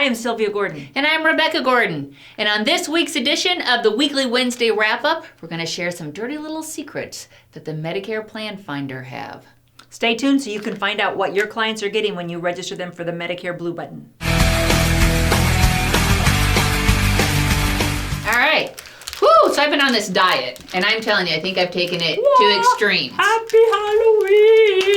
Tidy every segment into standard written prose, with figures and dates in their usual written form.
am Sylvia Gordon. And I'm Rebecca Gordon. And on this week's edition of the Weekly Wednesday Wrap-Up, we're going to share some dirty little secrets that the Medicare Plan Finder have. Stay tuned so you can find out what your clients are getting when you register them for the Medicare Blue button. All right. Whew, so I've been on this diet, and I'm telling you, I think I've taken it to extremes. Happy Halloween!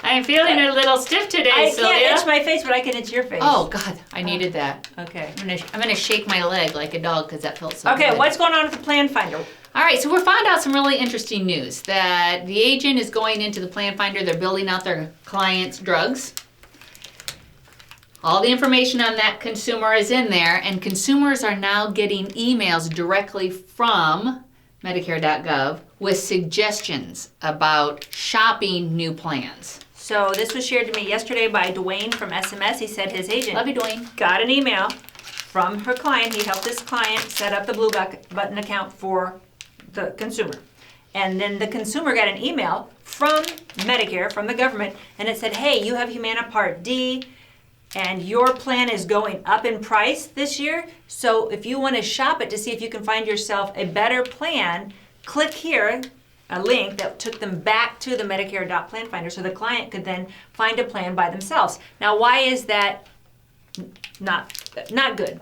I'm feeling a little stiff today, Sylvia. I can't itch my face, but I can itch your face. Oh, God, I needed that. Okay. I'm gonna shake my leg like a dog because that felt so good. Okay, what's going on with the Plan Finder? All right, so we found out some really interesting news that the agent is going into the Plan Finder. They're building out their clients' drugs. All the information on that consumer is in there, and consumers are now getting emails directly from medicare.gov with suggestions about shopping new plans. So this was shared to me yesterday by Dwayne from SMS. He said his agent Love you, Dwayne. got an email from her client. He helped this client set up the Blue button account for the consumer. And then the consumer got an email from Medicare, from the government, and it said, hey, you have Humana Part D, and your plan is going up in price this year. So if you want to shop it to see if you can find yourself a better plan, click here, a link that took them back to the Medicare.Plan Finder so the client could then find a plan by themselves. Now, why is that not good?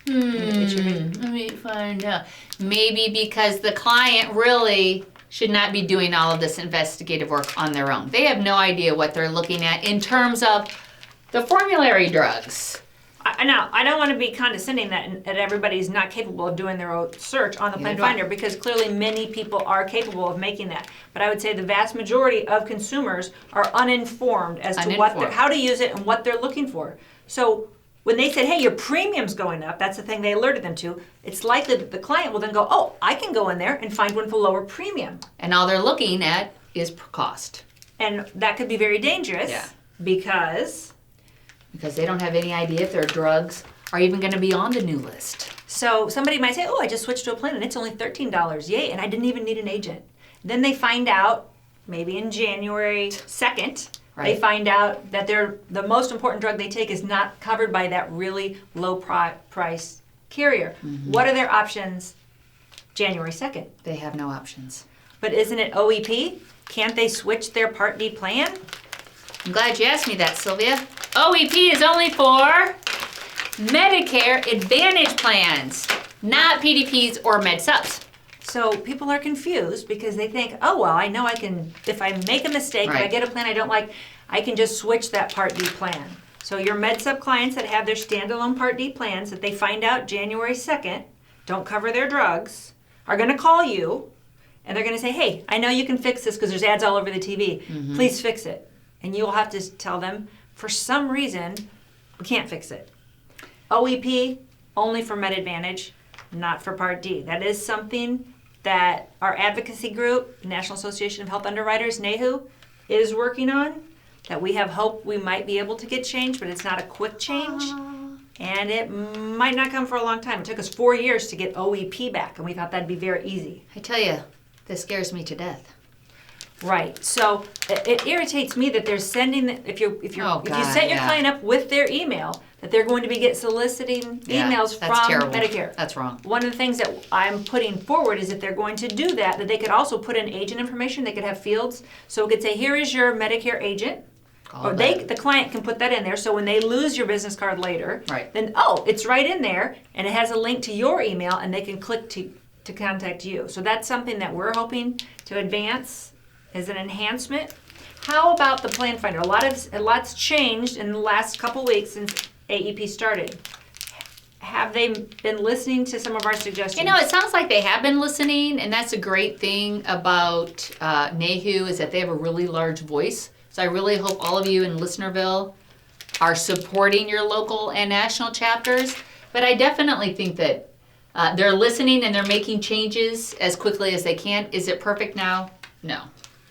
Let me find out. Maybe because the client really should not be doing all of this investigative work on their own. They have no idea what they're looking at in terms of the formulary drugs. Now, I don't want to be condescending that everybody's not capable of doing their own search on the Plan Finder, because clearly many people are capable of making that. But I would say the vast majority of consumers are uninformed as to how to use it and what they're looking for. So when they said, hey, your premium's going up, that's the thing they alerted them to, it's likely that the client will then go, oh, I can go in there and find one for lower premium. And all they're looking at is cost. And that could be very dangerous because they don't have any idea if their drugs are even going to be on the new list. So somebody might say, oh, I just switched to a plan and it's only $13. Yay, and I didn't even need an agent. Then they find out, maybe in January 2nd, they find out that the most important drug they take is not covered by that really low price carrier. Mm-hmm. What are their options January 2nd? They have no options. But isn't it OEP? Can't they switch their Part D plan? I'm glad you asked me that, Sylvia. OEP is only for Medicare Advantage plans, not PDPs or Med Subs. So people are confused because they think, oh, well, I know I can, if I make a mistake, if I get a plan I don't like, I can just switch that Part D plan. So your Med Sub clients that have their standalone Part D plans that they find out January 2nd don't cover their drugs are going to call you and they're going to say, hey, I know you can fix this because there's ads all over the TV. Mm-hmm. Please fix it. And you'll have to tell them, for some reason, we can't fix it. OEP, only for Med Advantage, not for Part D. That is something that our advocacy group, National Association of Health Underwriters, NAHU, is working on, that we have hope we might be able to get changed, but it's not a quick change. And it might not come for a long time. It took us 4 years to get OEP back, and we thought that'd be very easy. I tell you, this scares me to death. Right. So it irritates me that they're sending, if you set your client up with their email, that they're going to be soliciting emails from terrible. Medicare. That's wrong. One of the things that I'm putting forward is if they're going to do that they could also put in agent information. They could have fields. So it could say, here is your Medicare agent. The client can put that in there. So when they lose your business card later, then, it's right in there. And it has a link to your email and they can click to contact you. So that's something that we're hoping to advance as an enhancement. How about the Plan Finder? A lot's changed in the last couple weeks since AEP started. Have they been listening to some of our suggestions? It sounds like they have been listening, and that's a great thing about NAHU is that they have a really large voice. So I really hope all of you in Listenerville are supporting your local and national chapters. But I definitely think that they're listening and they're making changes as quickly as they can. Is it perfect now? No.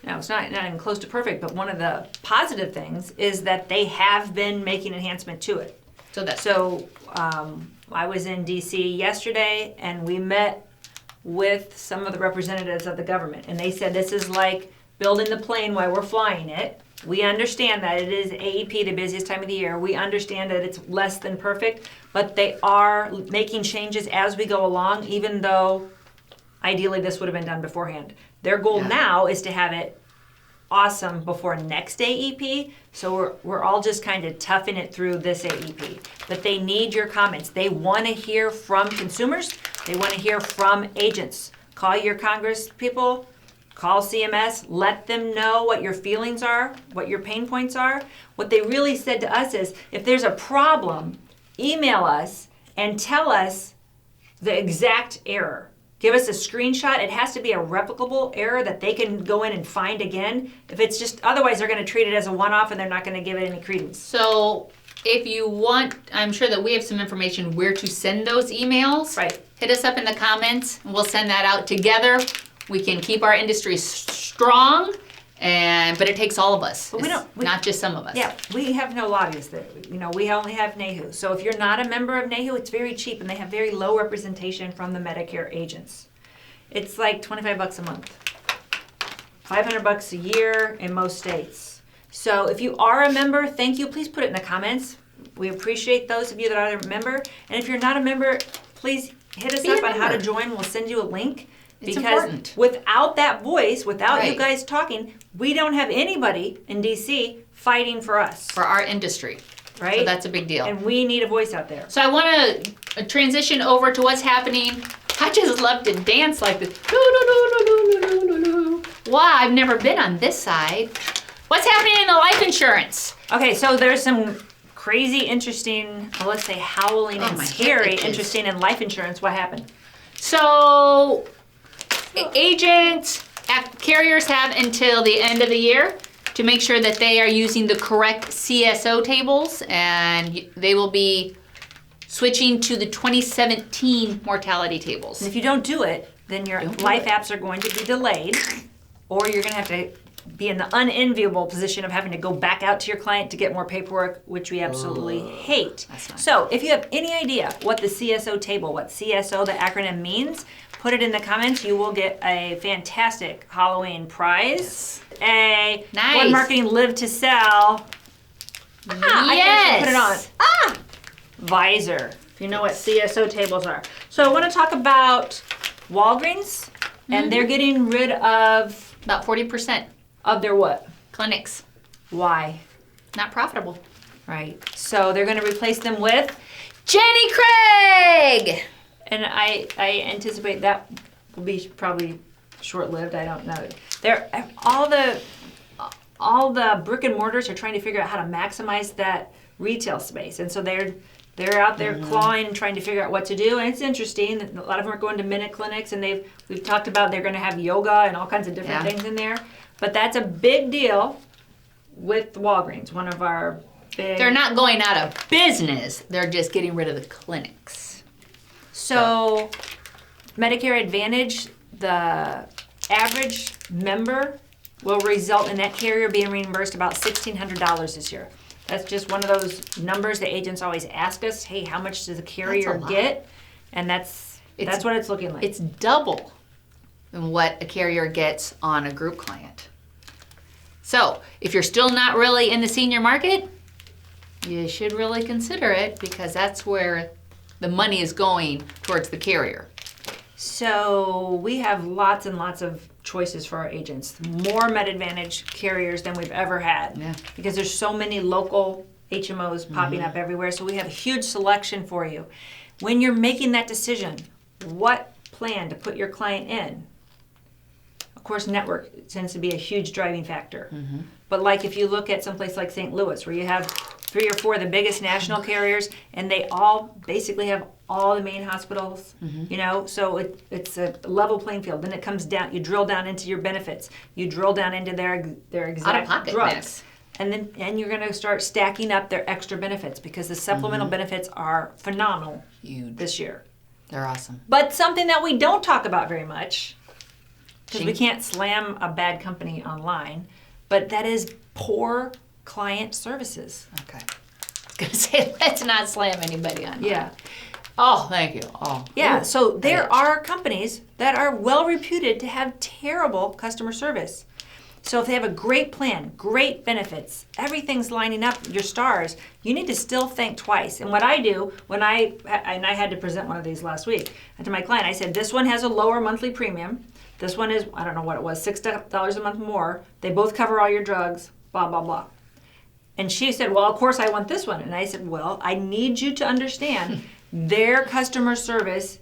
No, it's not even close to perfect, but one of the positive things is that they have been making enhancement to it. So I was in D.C. yesterday, and we met with some of the representatives of the government, and they said this is like building the plane while we're flying it. We understand that it is AEP, the busiest time of the year. We understand that it's less than perfect, but they are making changes as we go along, even though ideally this would have been done beforehand. Their goal now is to have it awesome before next AEP, so we're all just kind of toughing it through this AEP. But they need your comments. They want to hear from consumers. They want to hear from agents. Call your Congress people, call CMS, let them know what your feelings are, what your pain points are. What they really said to us is, if there's a problem, email us and tell us the exact error. Give us a screenshot. It has to be a replicable error that they can go in and find again. If it's just, otherwise they're going to treat it as a one-off and they're not going to give it any credence. So if you want, I'm sure that we have some information where to send those emails. Right. Hit us up in the comments and we'll send that out together. We can keep our industry strong, but it takes all of us. But not just some of us. Yeah, we have no lobbyists there. We only have NAHU. So if you're not a member of NAHU, it's very cheap and they have very low representation from the Medicare agents. It's like $25 a month, $500 a year in most states. So if you are a member, thank you. Please put it in the comments. We appreciate those of you that are a member. And if you're not a member, please hit us up on how to join. We'll send you a link. It's because important. Without that voice, without you Right. guys talking, we don't have anybody in DC fighting for us, For our industry. right? So that's a big deal. And we need a voice out there. So I want to transition over to what's happening. I just love to dance like this. Wow, I've never been on this side. What's happening in the life insurance? Okay, so there's some crazy, interesting, well, let's say howling and my hip scary, itches. interesting in life insurance. What happened? So agents, carriers have until the end of the year to make sure that they are using the correct CSO tables, and they will be switching to the 2017 mortality tables. And if you don't do it, then your Don't do life it. apps are going to be delayed, or you're going to have to be in the unenviable position of having to go back out to your client to get more paperwork, which we absolutely hate. that's not So if you have any idea what the CSO table, what CSO, the acronym means, put it in the comments. You will get a fantastic Halloween prize. A Nice. One Marketing Live to Sell. I can actually put it on. Visor, if you know what CSO tables are. So I want to talk about Walgreens, and they're getting rid of About 40% their what? clinics, Why? not profitable. Right. So they're going to replace them with, Jenny Craig! and I anticipate that will be probably short-lived. I don't know. They're all the brick and mortars are trying to figure out how to maximize that retail space, and so they're out there clawing and trying to figure out what to do. And it's interesting. A lot of them are going to minute clinics, and we've talked about they're going to have yoga and all kinds of different things in there. But that's a big deal with Walgreens, one of our big. They're not going out of business, they're just getting rid of the clinics. So, Medicare Advantage, the average member will result in that carrier being reimbursed about $1,600 this year. That's just one of those numbers that agents always ask us, hey, how much does a carrier lot. get? And that's what it's looking like. It's double than what a carrier gets on a group client. So, if you're still not really in the senior market, you should really consider it, because that's where the money is going towards the carrier. So we have lots and lots of choices for our agents. More Med Advantage carriers than we've ever had. Yeah. Because there's so many local HMOs popping up everywhere. So we have a huge selection for you. When you're making that decision, what plan to put your client in? Of course, network tends to be a huge driving factor. But like if you look at someplace like St. Louis, where you have 3 or 4 of the biggest national carriers, and they all basically have all the main hospitals, so it's a level playing field. Then it comes down, you drill down into your benefits, you drill down into their exact Out-of-pocket drugs. mix. And you're going to start stacking up their extra benefits, because the supplemental benefits are phenomenal Huge. this year. They're awesome. But something that we don't talk about very much, because we Ching. can't slam a bad company online, but that is poor client services. Okay. I was going to say, let's not slam anybody on. Yeah. Oh, thank you. Oh. Yeah, Ooh. so there are companies that are well reputed to have terrible customer service. So if they have a great plan, great benefits, everything's lining up, your stars, you need to still think twice. And what I do when I had to present one of these last week, and to my client, I said, this one has a lower monthly premium. This one is, I don't know what it was, $6 a month more. They both cover all your drugs, blah, blah, blah. And she said, well, of course I want this one. And I said, well, I need you to understand their customer service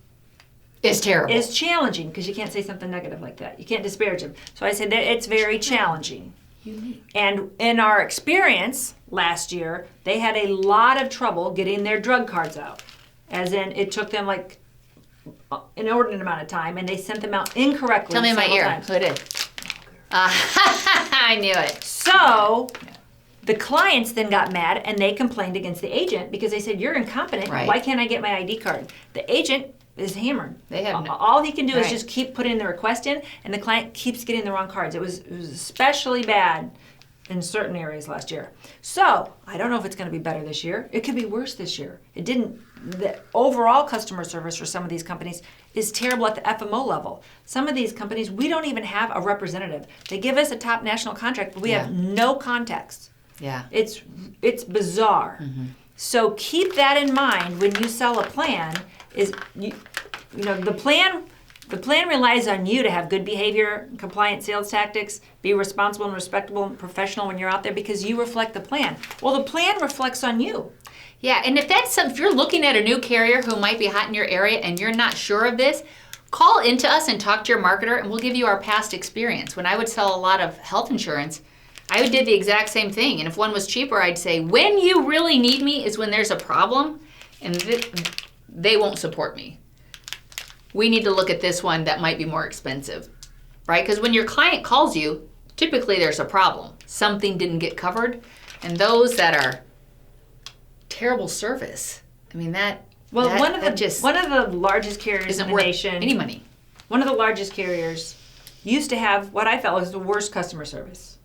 It's terrible. is challenging, because you can't say something negative like that. You can't disparage them. So I said that it's very challenging. Unique. And in our experience last year, they had a lot of trouble getting their drug cards out. As in, it took them like an inordinate amount of time, and they sent them out incorrectly. Tell me in my several ear. times. Who it is? I knew it. So the clients then got mad, and they complained against the agent because they said, you're incompetent. Right. Why can't I get my ID card? The agent is hammered. They have no- All he can do is Right. just keep putting the request in, and the client keeps getting the wrong cards. It was especially bad in certain areas last year. So I don't know if it's going to be better this year. It could be worse this year. It didn't. The overall customer service for some of these companies is terrible at the FMO level. Some of these companies, we don't even have a representative. They give us a top national contract, but we have no context. Yeah. It's bizarre. So keep that in mind when you sell a plan. Is you know the plan relies on you to have good behavior, compliant sales tactics, be responsible and respectable and professional when you're out there, because you reflect the plan. Well, the plan reflects on you. Yeah, and if you're looking at a new carrier who might be hot in your area and you're not sure of this, call into us and talk to your marketer, and we'll give you our past experience. When I would sell a lot of health insurance, I did the exact same thing. And if one was cheaper, I'd say, when you really need me is when there's a problem, and they won't support me. We need to look at this one that might be more expensive, right? Because when your client calls you, typically there's a problem. Something didn't get covered. And those that are terrible service, I mean, One of the largest carriers isn't in the worth nation, any money. One of the largest carriers used to have what I felt was the worst customer service.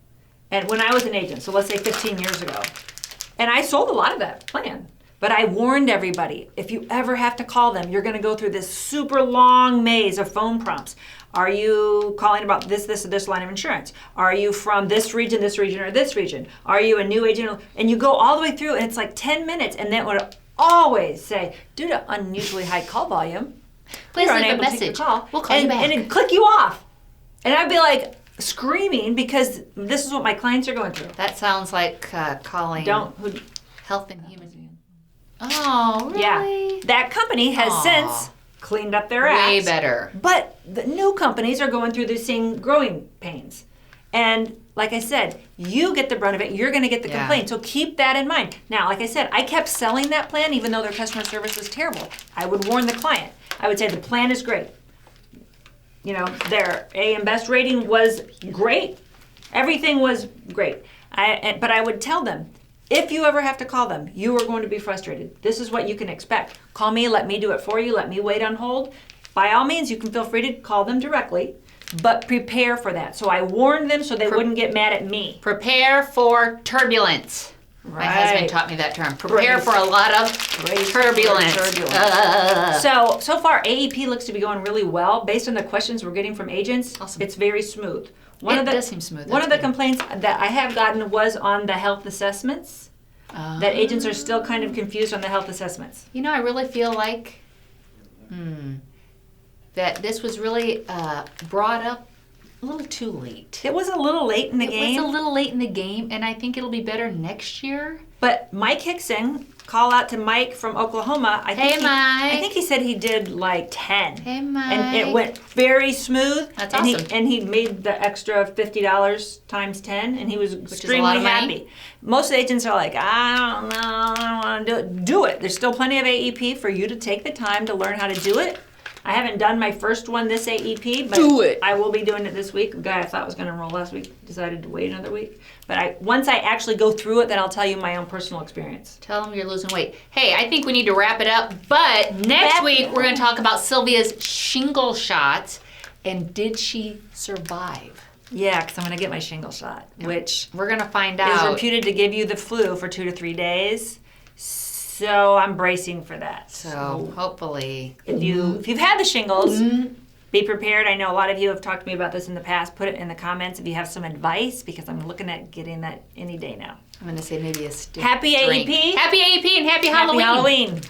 And when I was an agent, so let's say 15 years ago, and I sold a lot of that plan. But I warned everybody, if you ever have to call them, you're going to go through this super long maze of phone prompts. Are you calling about this, or this line of insurance? Are you from this region, or this region? Are you a new agent? And you go all the way through, and it's like 10 minutes, and then would always say, due to unusually high call volume, Please we're leave a unable to take message. your call. We'll call you back. And it'd click you off. And I'd be like screaming, because this is what my clients are going through. That sounds like calling Health and Human. Oh, really? Yeah. That company has since cleaned up their acts. Way better. But the new companies are going through the same growing pains. And like I said, you get the brunt of it. You're going to get the complaint. So keep that in mind. Now, like I said, I kept selling that plan even though their customer service was terrible. I would warn the client. I would say the plan is great. You know, their AM Best rating was great. Everything was great. But I would tell them, if you ever have to call them, you are going to be frustrated. This is what you can expect. Call me, let me do it for you, let me wait on hold. By all means, you can feel free to call them directly, but prepare for that. So I warned them so they wouldn't get mad at me. Prepare for turbulence. Right. My husband taught me that term. Prepare for a lot of turbulence. So far, AEP looks to be going really well. Based on the questions we're getting from agents, Awesome. It's very smooth. It does seem smooth. One That's of the good. complaints that I have gotten was on the health assessments. That agents are still kind of confused on the health assessments. You know, I really feel like that this was really brought up a little too late. It was a little late in the game. It was a little late in the game, and I think it'll be better next year. But Mike Hickson, call out to Mike from Oklahoma. I think he said he did like 10. Hey, Mike. And it went very smooth. That's and awesome. And he made the extra $50 times 10, and he was extremely happy. Most agents are like, I don't know, I don't want to do it. Do it. There's still plenty of AEP for you to take the time to learn how to do it. I haven't done my first one this AEP, but Do it. I will be doing it this week. The guy I thought was going to enroll last week decided to wait another week. But once I actually go through it, then I'll tell you my own personal experience. Tell them you're losing weight. Hey, I think we need to wrap it up. But next week, we're going to talk about Sylvia's shingle shots. And did she survive? Yeah, because I'm going to get my shingle shot, which we're going to find is out. reputed to give you the flu for 2 to 3 days. So I'm bracing for that. So hopefully, if you've had the shingles, Be prepared. I know a lot of you have talked to me about this in the past. Put it in the comments if you have some advice, because I'm looking at getting that any day now. I'm going to say maybe a stick Happy drink. AEP. Happy AEP and happy Halloween. Happy Halloween.